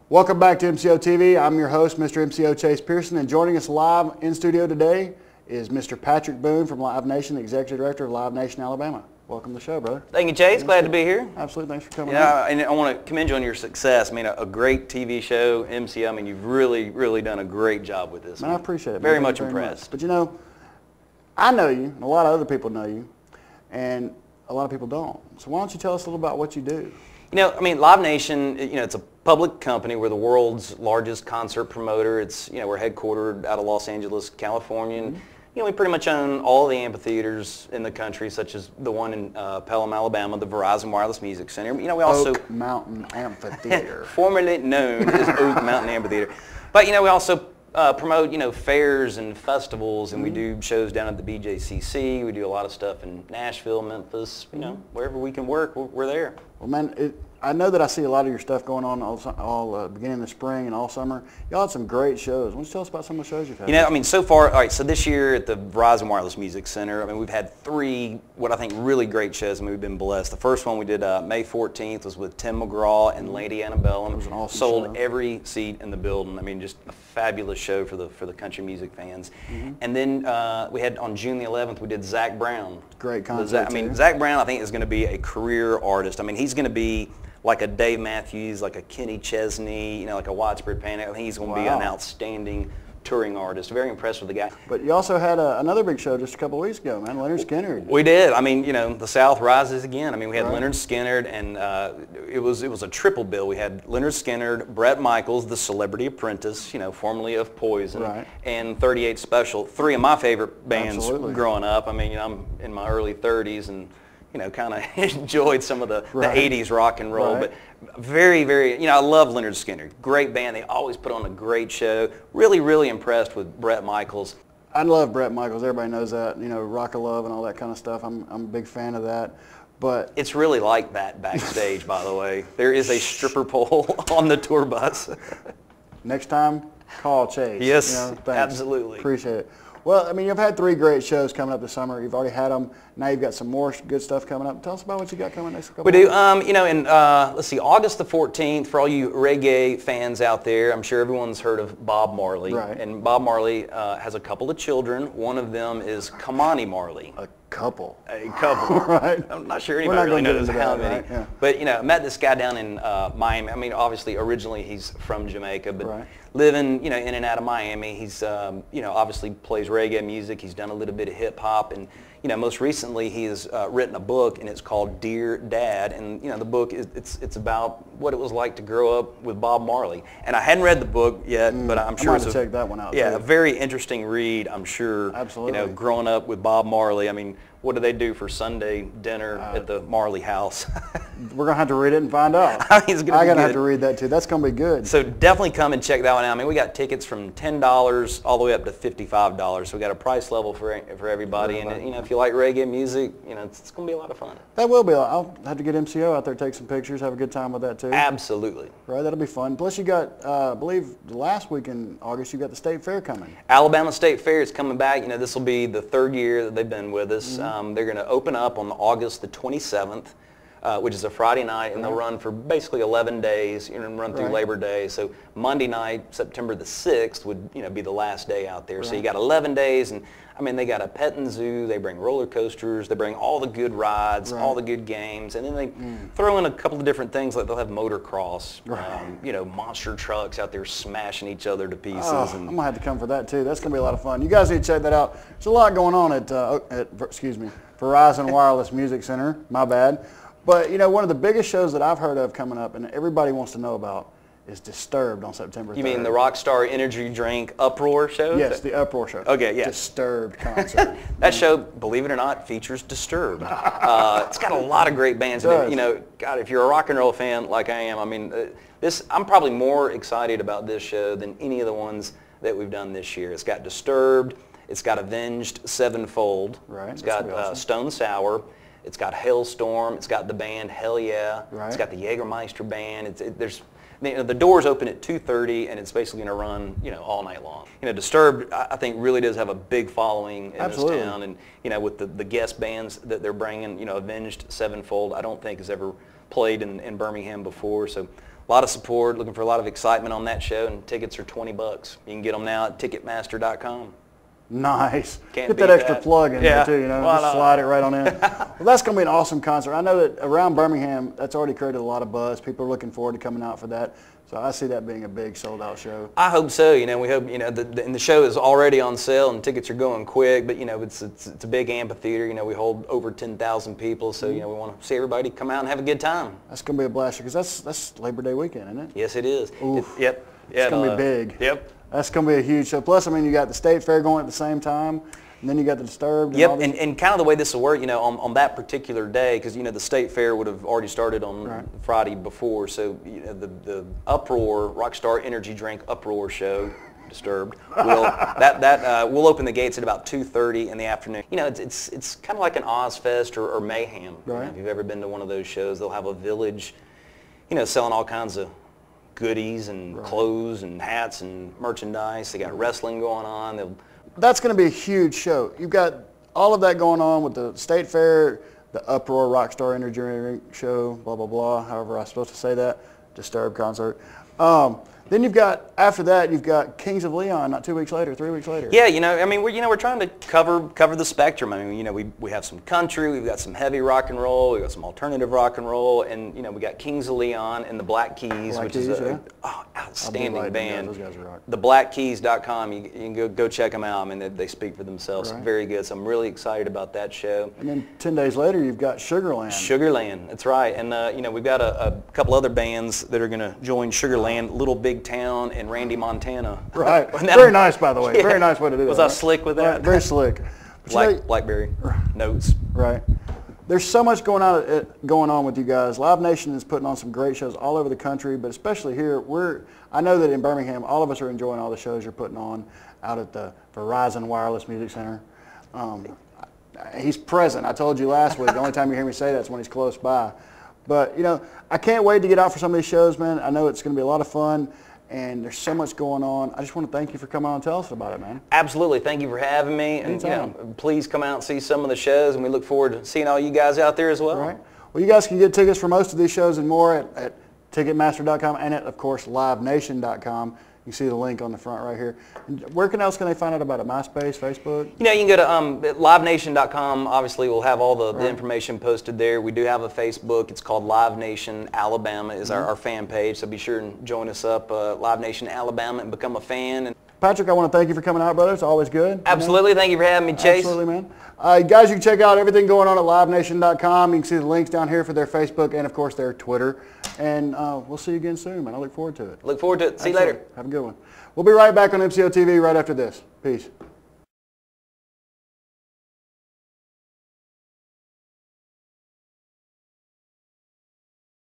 Welcome back to MCO TV. I'm your host, Mr. MCO Chase Pearson, and joining us live in studio today is Mr. Patrick Boone from Live Nation, the Executive Director of Live Nation Alabama. Welcome to the show, brother. Thank you, Chase. Glad to be here. Absolutely. Thanks for coming And I want to commend you on your success. I mean, a great TV show, MCO. I mean, you've really done a great job with this. Man, I appreciate it. Very much impressed. But you know, I know you, and a lot of other people know you, and a lot of people don't. So why don't you tell us a little about what you do? You know, I mean, Live Nation, you know, it's a public company. We're the world's largest concert promoter. It's, you know, we're headquartered out of Los Angeles, California. And, you know, we pretty much own all the amphitheaters in the country, such as the one in Pelham, Alabama, the Verizon Wireless Music Center. You know, we also Oak Mountain Amphitheater, formerly known as Oak Mountain Amphitheater. But you know, we also promote, you know, fairs and festivals, and we do shows down at the BJCC. We do a lot of stuff in Nashville, Memphis. You know, wherever we can work, we're there. Well, man, I know that I see a lot of your stuff going on all beginning of the spring and all summer. Y'all had some great shows. Why don't you tell us about some of the shows you've had? You know, I mean, so far, all right, so this year at the Verizon Wireless Music Center, I mean, we've had three, what I think, really great shows. I mean, we've been blessed. The first one we did May 14th was with Tim McGraw and Lady Antebellum. It was an awesome Sold show. every seat in the building. I mean, just a fabulous show for the country music fans. And then we had, on June the 11th, we did Zach Brown. Great concert, I mean, Zach Brown, I think, is going to be a career artist. I mean, he's going to be like a Dave Matthews, like a Kenny Chesney, you know, like a Widespread Panic. I think he's going to be an outstanding touring artist. Very impressed with the guy. But you also had another big show just a couple of weeks ago, man. Leonard Skinner. We did. I mean, you know, the South rises again. I mean, we had Leonard Skinner, and it was a triple bill. We had Leonard Skinner, Bret Michaels, the Celebrity Apprentice, you know, formerly of Poison, and 38 Special. Three of my favorite bands growing up. I mean, you know, I'm in my early 30s, and you know, kind of enjoyed some of the 80s rock and roll, but very, you know, I love Leonard Skinner. Great band. They always put on a great show. Really impressed with Bret Michaels. I love Bret Michaels. Everybody knows that. You know, Rock of Love and all that kind of stuff. I'm a big fan of that. But it's really like that backstage, by the way. There is a stripper pole on the tour bus. Next time, call Chase. Yes, you know, absolutely. Appreciate it. Well, I mean, you've had three great shows coming up this summer. You've already had them. Now you've got some more good stuff coming up. Tell us about what you got coming next couple We do. You know, in, let's see, August the 14th, for all you reggae fans out there, I'm sure everyone's heard of Bob Marley. And Bob Marley has a couple of children. One of them is Kamani Marley. A couple. A couple. I'm not sure anybody really knows how many. But, you know, I met this guy down in Miami. I mean, obviously, originally he's from Jamaica, but living, you know, in and out of Miami. He's, you know, obviously plays reggae music. He's done a little bit of hip hop, and you know, most recently he has written a book, and it's called Dear Dad. And you know, the book it's about what it was like to grow up with Bob Marley. And I hadn't read the book yet, but I'm sure I'm going to check that one out. Yeah, a very interesting read, I'm sure. Absolutely. You know, growing up with Bob Marley. I mean, what do they do for Sunday dinner at the Marley house? We're going to have to read it and find out. I mean, I'm going to have to read that too. That's going to be good. So definitely come and check that one out. I mean, we got tickets from $10 all the way up to $55. So we got a price level for everybody. And you know, if you like reggae music, you know, it's going to be a lot of fun. That will be. I'll have to get MCO out there, take some pictures, have a good time with that too. Absolutely. Right, that'll be fun. Plus you got, I believe the last week in August, you got the State Fair coming. Alabama State Fair is coming back. You know, this will be the third year that they've been with us. They're going to open up on August the 27th. Which is a Friday night, and they'll run for basically 11 days, you know, and run through Labor Day. So Monday night, September the 6th, would, you know, be the last day out there. So you got 11 days, and I mean, they got a petting zoo, they bring roller coasters, they bring all the good rides, all the good games, and then they throw in a couple of different things, like they'll have motocross, you know, monster trucks out there smashing each other to pieces. I'm going to have to come for that too. That's going to be a lot of fun. You guys need to check that out. There's a lot going on at Verizon Wireless Music Center. My bad. But, you know, one of the biggest shows that I've heard of coming up and everybody wants to know about is Disturbed on September 3rd. You mean the Rockstar Energy Drink Uproar show? Yes, the Uproar show. Okay, yeah. Disturbed concert. That show, believe it or not, features Disturbed. It's got a lot of great bands in it. You know, God, if you're a rock and roll fan like I am, I mean, I'm probably more excited about this show than any of the ones that we've done this year. It's got Disturbed. It's got Avenged Sevenfold. It's got awesome. Stone Sour. It's got Hailstorm. It's got the band Hell Yeah. It's got the Jägermeister band. There's you know, the doors open at 2:30, and it's basically going to run, you know, all night long. You know, Disturbed, I think, really does have a big following in this town, and you know, with the guest bands that they're bringing, you know, Avenged Sevenfold, I don't think has ever played in Birmingham before, so A lot of support, looking for a lot of excitement on that show, and tickets are $20. You can get them now at Ticketmaster.com. Nice. Can't Get that beat extra that. plug in Yeah. there too, you know, Why just not? slide it right on in. Well, that's going to be an awesome concert. I know that around Birmingham, that's already created a lot of buzz. People are looking forward to coming out for that. So I see that being a big sold-out show. I hope so. You know, we hope, you know, and the show is already on sale and tickets are going quick, but, you know, it's a big amphitheater. You know, we hold over 10,000 people, so, you know, we want to see everybody come out and have a good time. That's going to be a blast because that's Labor Day weekend, isn't it? Yes, it is. Oof. Yep. It's going to be big. Yep. That's going to be a huge show. Plus, I mean, you got the State Fair going at the same time, and then you got the Disturbed. And all Yep, these. and kind of the way this will work, you know, on that particular day, because, you know, the State Fair would have already started on Friday before, so, you know, the Uproar, Rockstar Energy Drink Uproar show, Disturbed, we'll open the gates at about 2:30 in the afternoon. You know, it's kind of like an Ozfest or Mayhem. You know, if you've ever been to one of those shows, they'll have a village, you know, selling all kinds of goodies and clothes and hats and merchandise. They got wrestling going on. That's going to be a huge show. You've got all of that going on with the State Fair, the Uproar, Rockstar Energy Drink show, blah, blah, blah, however I'm supposed to say that, Disturbed concert. Then you've got, after that, you've got Kings of Leon not 2 weeks later, 3 weeks later. Yeah, you know, I mean, we're trying to cover the spectrum. I mean, you know, we have some country, we've got some heavy rock and roll, we've got some alternative rock and roll, and, you know, we got Kings of Leon and the Black Keys, which is a outstanding band. Those guys are rock. TheBlackKeys.com, you can go check them out. I mean, they speak for themselves. Right. Very good. So I'm really excited about that show. And then 10 days later, you've got Sugarland. Sugarland, that's right. And, you know, we've got a couple other bands that are going to join Sugarland, Little Big Town and Randy Montana. Right. Very nice, by the way. Yeah. Very nice way to do that. Was I slick with that? Right. Very slick. But you know, Blackberry notes. right. There's so much going on with you guys. Live Nation is putting on some great shows all over the country, but especially here. I know that in Birmingham, all of us are enjoying all the shows you're putting on out at the Verizon Wireless Music Center. He's present. I told you last week, the only time you hear me say that is when he's close by. But, you know, I can't wait to get out for some of these shows, man. I know it's going to be a lot of fun, and there's so much going on. I just want to thank you for coming on and tell us about it, man. Absolutely. Thank you for having me. And, you know, please come out and see some of the shows, and we look forward to seeing all you guys out there as well. Right. Well, you guys can get tickets for most of these shows and more at Ticketmaster.com and at, of course, LiveNation.com. You see the link on the front right here. And where else can they find out about it? MySpace, Facebook? You know, you can go to LiveNation.com. Obviously, we'll have all the information posted there. We do have a Facebook. It's called Live Nation Alabama is our fan page. So be sure and join us up, Live Nation Alabama, and become a fan. Patrick, I want to thank you for coming out, brother. It's always good. Absolutely. Thank you for having me, Chase. Absolutely, man. Guys, you can check out everything going on at LiveNation.com. You can see the links down here for their Facebook and, of course, their Twitter. And we'll see you again soon, man. I look forward to it. Look forward to it. See you later. Have a good one. We'll be right back on MCO TV right after this. Peace.